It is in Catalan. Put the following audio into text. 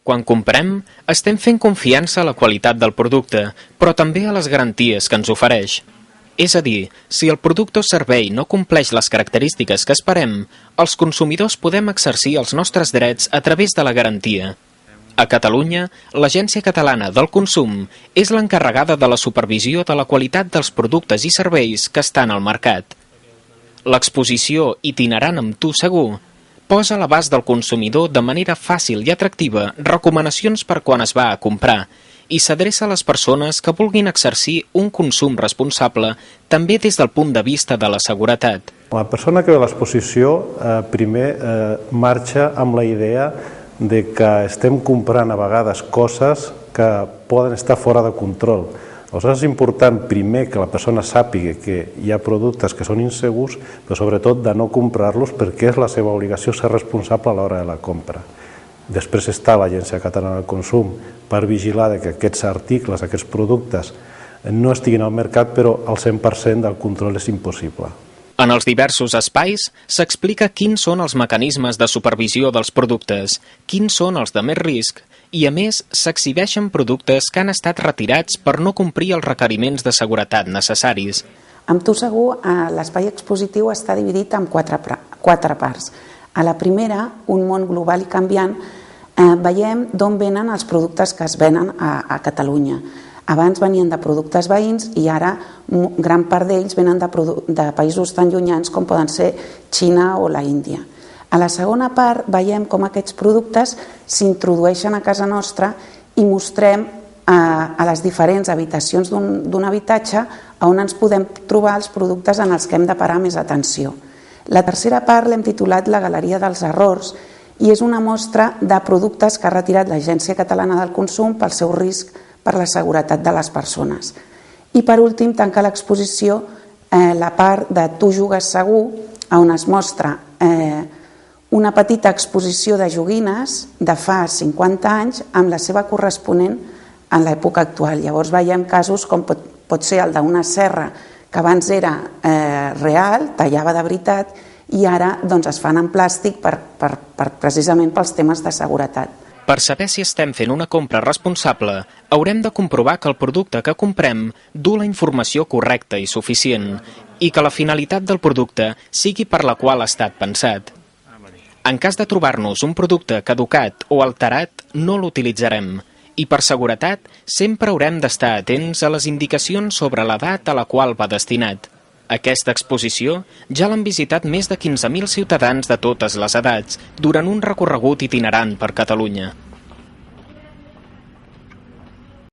Quan comprem, estem fent confiança a la qualitat del producte, però també a les garanties que ens ofereix. És a dir, si el producte o servei no compleix les característiques que esperem, els consumidors podem exercir els nostres drets a través de la garantia. A Catalunya, l'Agència Catalana del Consum és l'encarregada de la supervisió de la qualitat dels productes i serveis que estan al mercat. L'exposició itinerant amb Tu Segur posa a l'abast del consumidor de manera fàcil i atractiva recomanacions per quan es va a comprar i s'adreça a les persones que vulguin exercir un consum responsable també des del punt de vista de la seguretat. La persona que ve a l'exposició primer marxa amb la idea de que estem comprant a vegades coses que poden estar fora de control. Aleshores és important primer que la persona sàpiga que hi ha productes que són insegurs, però sobretot de no comprar-los perquè és la seva obligació ser responsable a l'hora de la compra. Després està l'Agència Catalana del Consum per vigilar que aquests articles, aquests productes no estiguin al mercat, però al 100% del control és impossible. En els diversos espais s'explica quins són els mecanismes de supervisió dels productes, quins són els de més risc i, a més, s'exhibeixen productes que han estat retirats per no complir els requeriments de seguretat necessaris. Amb Tu Segur, l'espai expositiu està dividit en quatre parts. A la primera, un món global i canviant, veiem d'on venen els productes que es venen a Catalunya. Abans venien de productes veïns i ara gran part d'ells venen de països tan llunyans com poden ser Xina o la Índia. A la segona part veiem com aquests productes s'introdueixen a casa nostra i mostrem a les diferents habitacions d'un habitatge on ens podem trobar els productes en els que hem de parar més atenció. La tercera part l'hem titulat La Galeria dels Errors i és una mostra de productes que ha retirat l'Agència Catalana del Consum pel seu risc per la seguretat de les persones. I per últim tanca l'exposició la part de Tu Jugues Segur, on es mostra una petita exposició de joguines de fa 50 anys amb la seva corresponent en l'època actual. Llavors veiem casos com pot ser el d'una serra que abans era real, tallava de veritat, i ara es fan en plàstic precisament pels temes de seguretat. Per saber si estem fent una compra responsable, haurem de comprovar que el producte que comprem du la informació correcta i suficient i que la finalitat del producte sigui per la qual ha estat pensat. En cas de trobar-nos un producte caducat o alterat, no l'utilitzarem. I per seguretat, sempre haurem d'estar atents a les indicacions sobre l'edat a la qual va destinat. Aquesta exposició ja l'han visitat més de 15.000 ciutadans de totes les edats durant un recorregut itinerant per Catalunya.